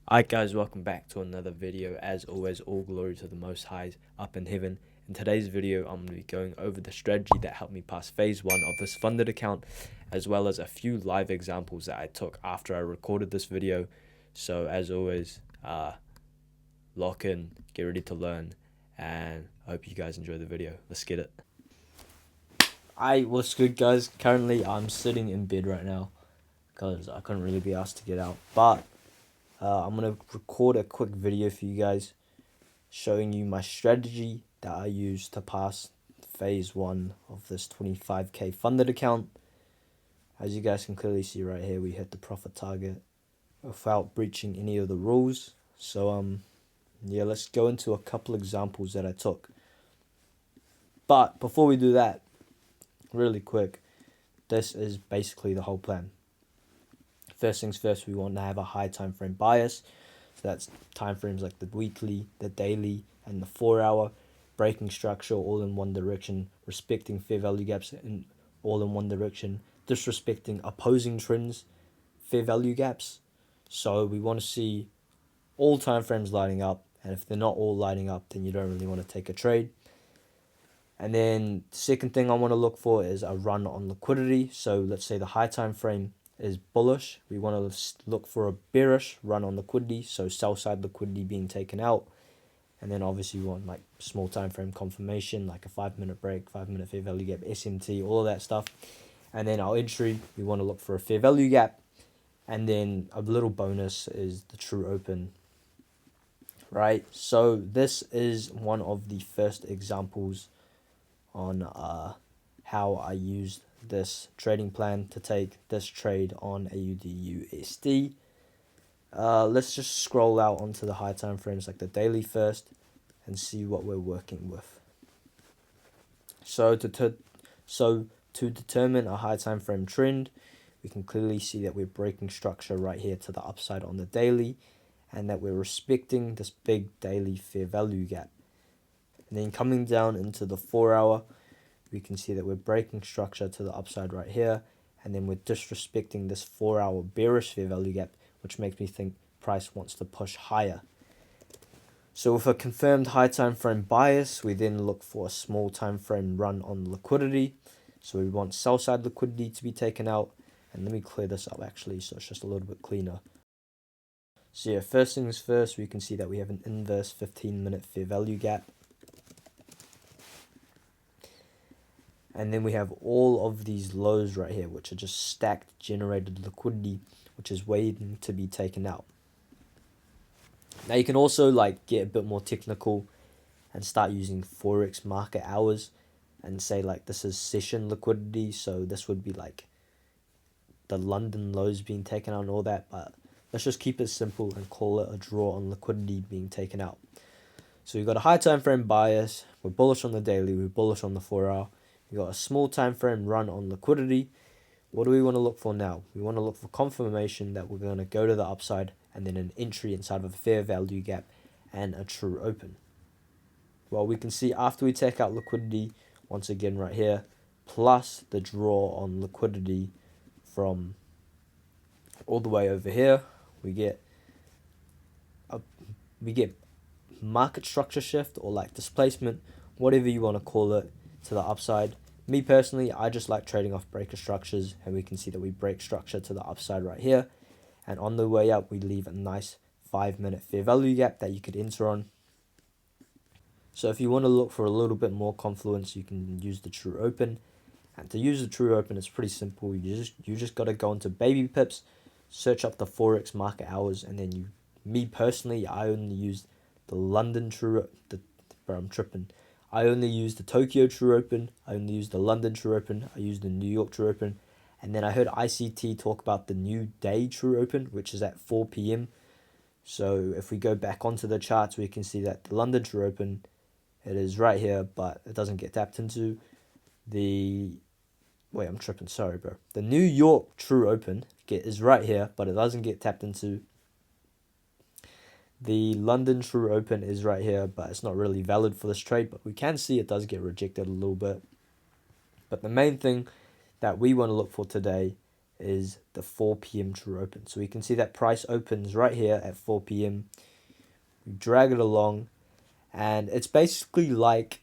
Alright guys, welcome back to another video. As always, all glory to the Most High up in heaven. In today's video, I'm going to be going over the strategy that helped me pass phase 1 of this funded account, as well as a few live examples that I took after I recorded this video. So as always, lock in, get ready to learn, and I hope you guys enjoy the video. Let's get it. What's good guys? Currently I'm sitting in bed right now because I couldn't really be asked to get out, but I'm going to record a quick video for you guys showing you my strategy that I used to pass phase 1 of this 25k funded account. As you guys can clearly see right here, we hit the profit target without breaching any of the rules. So yeah, let's go into a couple examples that I took. But before we do that, really quick, this is basically the whole plan. First things first, we want to have a high time frame bias. So that's time frames like the weekly, the daily, and the 4-hour. Breaking structure all in one direction, respecting fair value gaps in all in one direction, disrespecting opposing trends, fair value gaps. So we want to see all time frames lining up, and if they're not all lining up, then you don't really want to take a trade. And then the second thing I want to look for is a run on liquidity. So let's say the high time frame is bullish. We want to look for a bearish run on liquidity, so sell side liquidity being taken out. And then obviously we want like small time frame confirmation, like a 5-minute break, 5-minute fair value gap, SMT, all of that stuff. And then our entry, we want to look for a fair value gap. And then a little bonus is the true open, right? So this is one of the first examples on how I used this trading plan to take this trade on AUD/USD. Let's just scroll out onto the high time frames like the daily first and see what we're working with. So to determine a high time frame trend, we can clearly see that we're breaking structure right here to the upside on the daily, and that we're respecting this big daily fair value gap. And then coming down into the 4-hour, we can see that we're breaking structure to the upside right here, and then we're disrespecting this 4-hour bearish fair value gap, which makes me think price wants to push higher. So with a confirmed high time frame bias, we then look for a small time frame run on liquidity. So we want sell side liquidity to be taken out. And let me clear this up actually, so it's just a little bit cleaner. So yeah, first things first, we can see that we have an inverse 15-minute fair value gap. And then we have all of these lows right here, which are just stacked generated liquidity, which is waiting to be taken out. Now you can also like get a bit more technical and start using Forex market hours and say like this is session liquidity. So this would be like the London lows being taken out and all that. But let's just keep it simple and call it a draw on liquidity being taken out. So we've got a high time frame bias. We're bullish on the daily. We're bullish on the 4-hour. We got a small time frame run on liquidity. What do we want to look for now? We want to look for confirmation that we're going to go to the upside, and then an entry inside of a fair value gap and a true open. Well, we can see after we take out liquidity, once again right here, plus the draw on liquidity from all the way over here, we get market structure shift, or like displacement, whatever you want to call it, to the upside. Me personally, I just like trading off breaker structures, and we can see that we break structure to the upside right here, and on the way up we leave a nice 5-minute fair value gap that you could enter on. So if you want to look for a little bit more confluence, you can use the true open. And to use the true open, it's pretty simple. You just got to go into baby pips, search up the Forex market hours, and then me personally, I only use the London true, I only use the Tokyo True Open, I only use the London True Open, I use the New York True Open, and then I heard ICT talk about the new day True Open, which is at 4 p.m. So if we go back onto the charts, we can see that the London True Open, it is right here, but it doesn't get tapped into. The New York True Open is right here, but it doesn't get tapped into. The London True Open is right here, but it's not really valid for this trade, but we can see it does get rejected a little bit. But the main thing that we want to look for today is the 4 p.m. true open. So we can see that price opens right here at 4 p.m. We drag it along, and it's basically like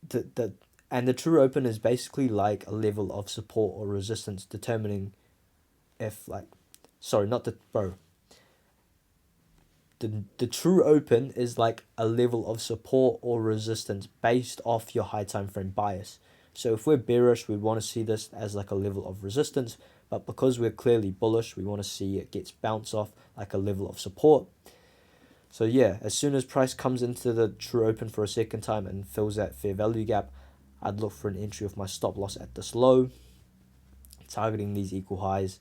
the true open is basically like a level of support or resistance, determining if like, sorry, not the bro. The true open is like a level of support or resistance based off your high time frame bias. So if we're bearish, we want to see this as like a level of resistance, but because we're clearly bullish, we want to see it gets bounce off like a level of support. So yeah, as soon as price comes into the true open for a second time and fills that fair value gap, I'd look for an entry of my stop loss at this low, targeting these equal highs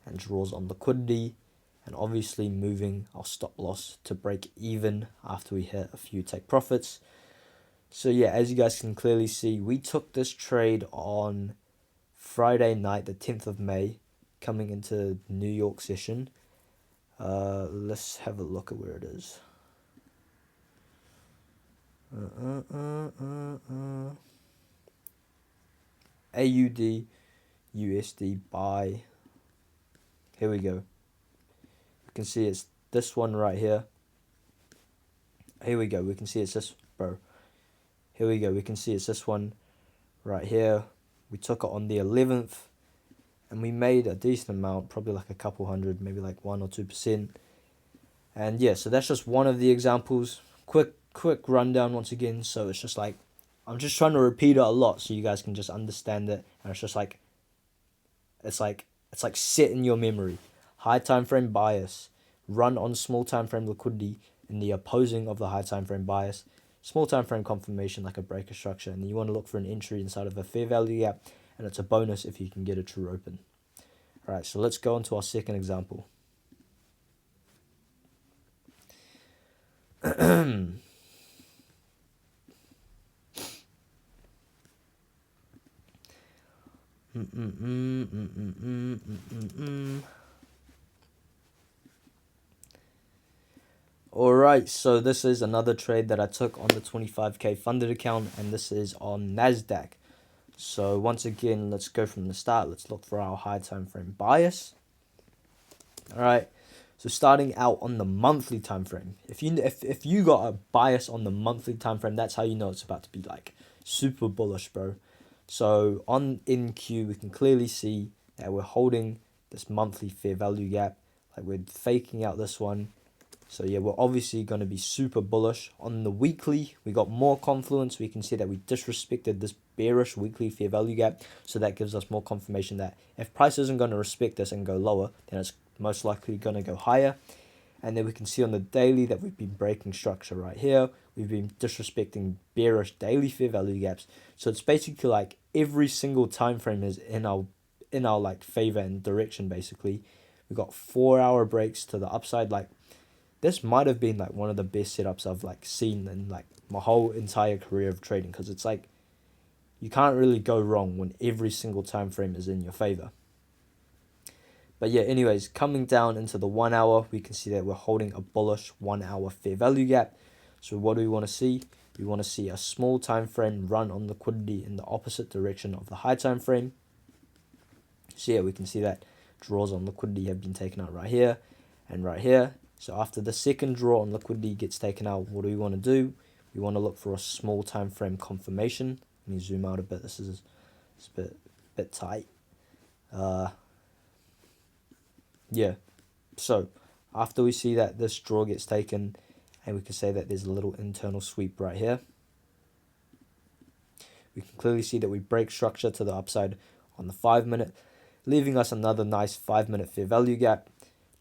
and draws on liquidity, and obviously moving our stop loss to break even after we hit a few take profits. So yeah, as you guys can clearly see, we took this trade on Friday night, the 10th of May, coming into New York session. Let's have a look at where it is. AUD, USD buy. Here we go. You can see it's this one right here. Here we go. We can see it's this, bro. Here we go. We can see it's this one right here. We took it on the 11th, and we made a decent amount, probably like a couple hundred, maybe like 1 or 2%. And yeah, so that's just one of the examples. Quick rundown once again. So it's just like, I'm just trying to repeat it a lot so you guys can just understand it. And it's just like, it's like set in your memory. High time frame bias, run on small time frame liquidity in the opposing of the high time frame bias. Small time frame confirmation like a breaker structure, and you want to look for an entry inside of a fair value gap, and it's a bonus if you can get a true open. Alright, so let's go on to our second example. Alright, so this is another trade that I took on the 25k funded account, and this is on NASDAQ. So once again, let's go from the start. Let's look for our high time frame bias. Alright, so starting out on the monthly time frame. If you got a bias on the monthly time frame, that's how you know it's about to be like super bullish, bro. So on NQ, we can clearly see that we're holding this monthly fair value gap. Like we're faking out this one. So yeah, we're obviously going to be super bullish. On the weekly, we got more confluence. We can see that we disrespected this bearish weekly fair value gap. So that gives us more confirmation that if price isn't going to respect this and go lower, then it's most likely going to go higher. And then we can see on the daily that we've been breaking structure right here. We've been disrespecting bearish daily fair value gaps. So it's basically like every single time frame is in our like favor and direction. Basically, we got 4-hour breaks to the upside. Like this might have been like one of the best setups I've like seen in like my whole entire career of trading, because it's like you can't really go wrong when every single time frame is in your favor. But yeah, anyways, coming down into the 1 hour, we can see that we're holding a bullish 1 hour fair value gap. So what do we want to see? We want to see a small time frame run on liquidity in the opposite direction of the high time frame. So yeah, we can see that draws on liquidity have been taken out right here and right here. So after the second draw on liquidity gets taken out, what do we want to do? We want to look for a small time frame confirmation. Let me zoom out a bit. This is a bit tight. Yeah, so after we see that this draw gets taken, and we can say that there's a little internal sweep right here, we can clearly see that we break structure to the upside on the 5 minute, leaving us another nice 5 minute fair value gap.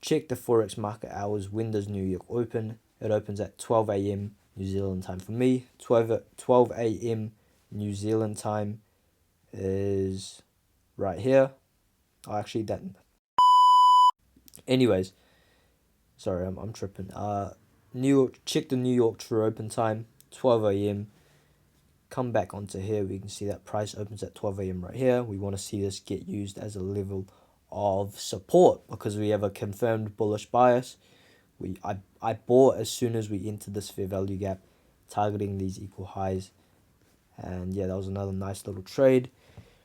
Check the Forex market hours. When does New York open? It opens at 12 a.m. New Zealand time for me. 12 a.m. New Zealand time is right here. Oh, actually, that. Anyways, sorry, I'm tripping. New York. Check the New York true open time. 12 a.m. Come back onto here. We can see that price opens at 12 a.m. right here. We want to see this get used as a level of support because we have a confirmed bullish bias. I bought as soon as we entered this fair value gap, targeting these equal highs, and yeah, that was another nice little trade.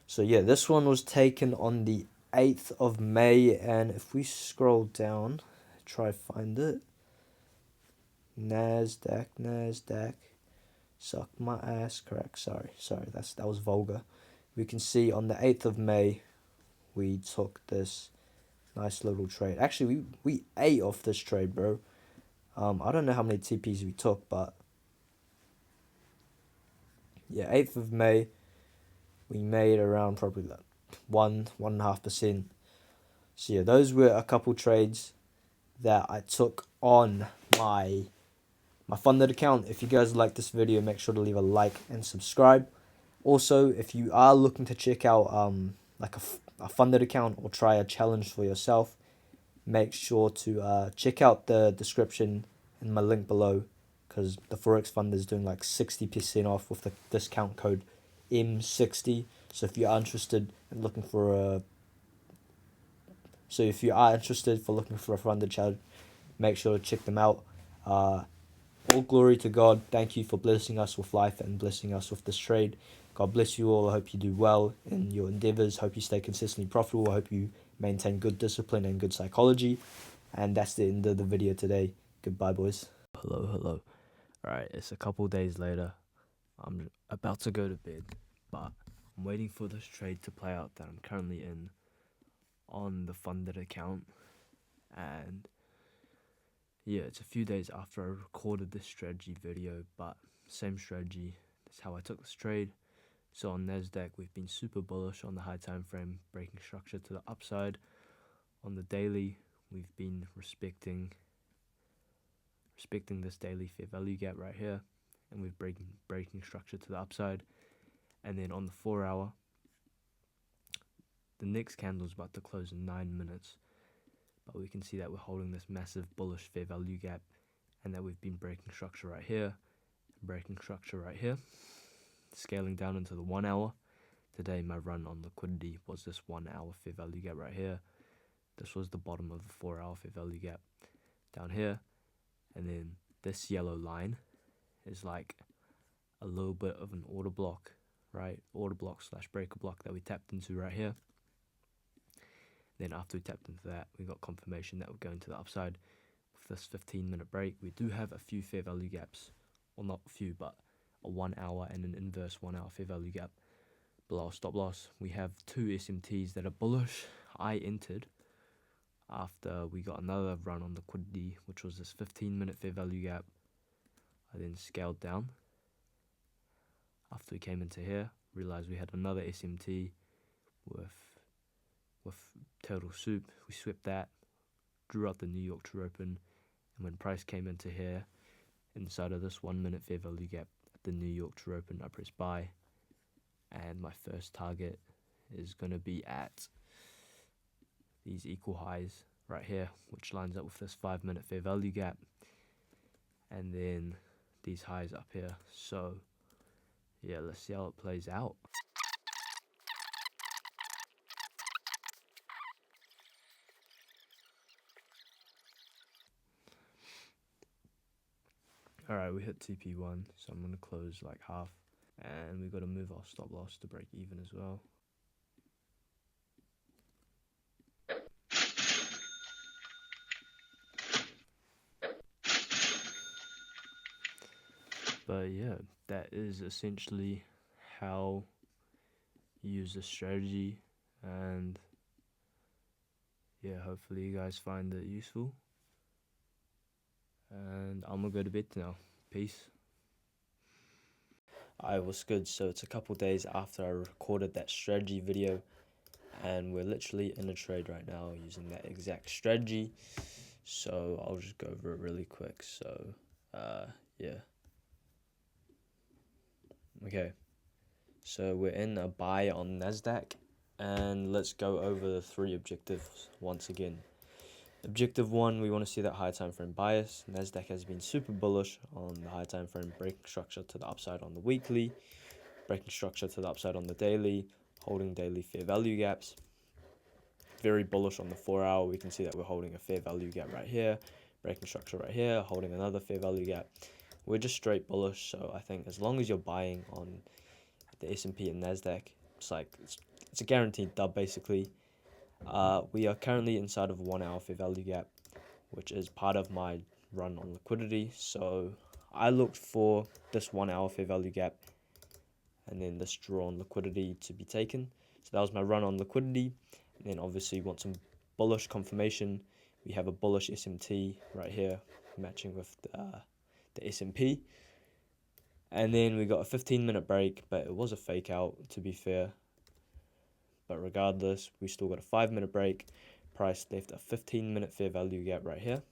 So yeah, this one was taken on the 8th of May, and if we scroll down, try find it. Nasdaq, suck my ass, correct, sorry, that was vulgar. We can see on the 8th of May, we took this nice little trade. Actually, we ate off this trade, bro. I don't know how many TPs we took, but yeah, 8th of May, we made around probably like 1.5%. So yeah, those were a couple trades that I took on my funded account. If you guys like this video, make sure to leave a like and subscribe. Also, if you are looking to check out like a funded account or try a challenge for yourself, make sure to check out the description and my link below, because the Forex Fund is doing like 60% off with the discount code M60. So if you are interested in looking for a funded challenge, make sure to check them out. All glory to God. Thank you for blessing us with life and blessing us with this trade. God bless you all. I hope you do well in your endeavors. Hope you stay consistently profitable. I hope you maintain good discipline and good psychology. And that's the end of the video today. Goodbye, boys. Hello. Alright, it's a couple days later. I'm about to go to bed, but I'm waiting for this trade to play out that I'm currently in on the funded account. And yeah, it's a few days after I recorded this strategy video, but same strategy. That's how I took this trade. So on Nasdaq, we've been super bullish on the high time frame, breaking structure to the upside. On the daily, we've been respecting this daily fair value gap right here, and we're breaking structure to the upside. And then on the 4 hour, the next candle is about to close in 9 minutes. But we can see that we're holding this massive bullish fair value gap, and that we've been breaking structure right here, breaking structure right here, scaling down into the 1 hour. Today my run on liquidity was this 1 hour fair value gap right here. This was the bottom of the 4 hour fair value gap down here, and then this yellow line is like a little bit of an order block, right? Order block / breaker block that we tapped into right here. Then after we tapped into that, we got confirmation that we're going to the upside with this 15-minute break. We do have a few fair value gaps, well, not a few, but a 1 hour and an inverse 1 hour fair value gap below our stop loss. We have two SMTs that are bullish. I entered after we got another run on liquidity, which was this 15-minute fair value gap. I then scaled down. After we came into here, realized we had another SMT with total soup. We swept that, drew out the New York True Open, and when price came into here, inside of this 1 minute fair value gap at the New York True Open, I pressed buy, and my first target is going to be at these equal highs right here, which lines up with this 5 minute fair value gap, and then these highs up here. So yeah, let's see how it plays out. Alright, we hit TP1, so I'm going to close like half, and we've got to move our stop loss to break even as well. But yeah, that is essentially how you use this strategy, and yeah, hopefully you guys find it useful. And I'm gonna go to bed now. Peace. I was good. So it's a couple days after I recorded that strategy video, and we're literally in a trade right now using that exact strategy. So I'll just go over it really quick. So yeah. Okay. So we're in a buy on Nasdaq, and let's go over the three objectives once again. Objective 1, we want to see that high time frame bias. Nasdaq has been super bullish on the high time frame, breaking structure to the upside on the weekly, breaking structure to the upside on the daily, holding daily fair value gaps. Very bullish on the 4 hour. We can see that we're holding a fair value gap right here, breaking structure right here, holding another fair value gap. We're just straight bullish. So I think as long as you're buying on the S&P and Nasdaq, it's a guaranteed dub basically. We are currently inside of 1 hour fair value gap, which is part of my run on liquidity. So I looked for this 1 hour fair value gap and then this draw on liquidity to be taken. So that was my run on liquidity. And then obviously want some bullish confirmation. We have a bullish SMT right here matching with the S&P. And then we got a 15-minute break, but it was a fake out, to be fair. But regardless, we still got a 5-minute break. Price left a 15-minute fair value gap right here.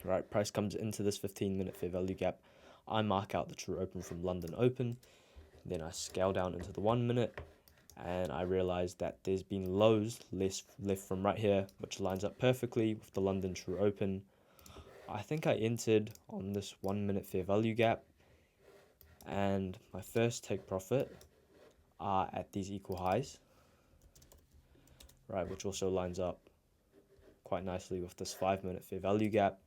Right, price comes into this 15-minute fair value gap. I mark out the true open from London Open. Then I scale down into the 1 minute. And I realized that there's been lows left from right here, which lines up perfectly with the London true open. I think I entered on this 1 minute fair value gap. And my first take profit are at these equal highs, right, which also lines up quite nicely with this 5-minute fair value gap.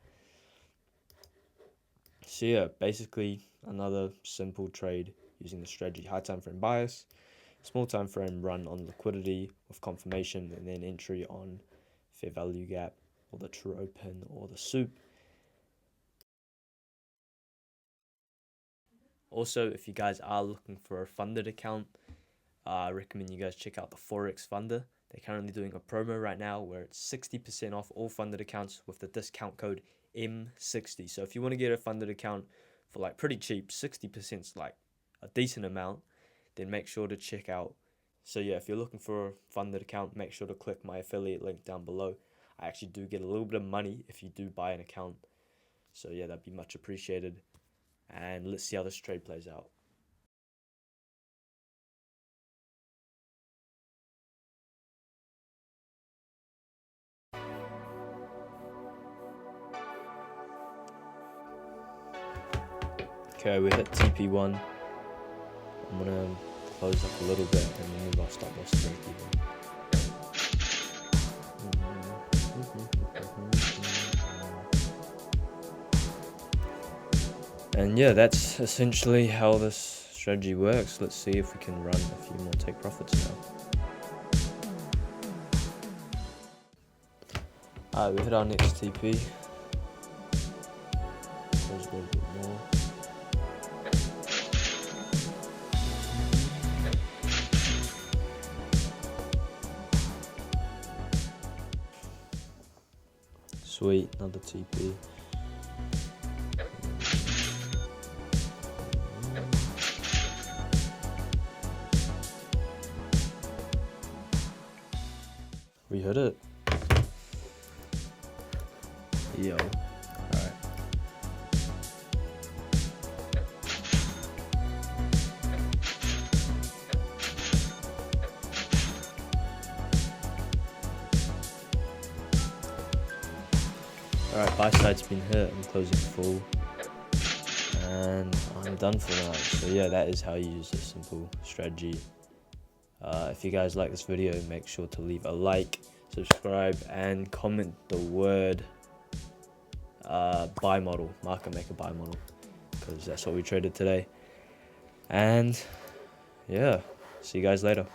So yeah, basically another simple trade using the strategy high time frame bias, small time frame run on liquidity with confirmation, and then entry on fair value gap or the true open or the soup. Also, if you guys are looking for a funded account, I recommend you guys check out the Forex Funder. They're currently doing a promo right now where it's 60% off all funded accounts with the discount code M60. So if you want to get a funded account for like pretty cheap, 60% is like a decent amount, then make sure to check out. So yeah, if you're looking for a funded account, make sure to click my affiliate link down below. I actually do get a little bit of money if you do buy an account. So yeah, that'd be much appreciated. And let's see how this trade plays out. Okay, we hit TP1. I'm gonna close up a little bit and then move our stop loss to break even. And yeah, that's essentially how this strategy works. Let's see if we can run a few more take profits now. Alright, we hit our next TP. Close a little bit more. Sweet, another TP. We hit it. Yo. Alright. Alright, buy side's been hit. I'm closing full. And I'm done for now. So yeah, that is how you use this simple strategy. If you guys like this video, make sure to leave a like, subscribe, and comment the word buy model, market maker buy model, because that's what we traded today. And yeah, see you guys later.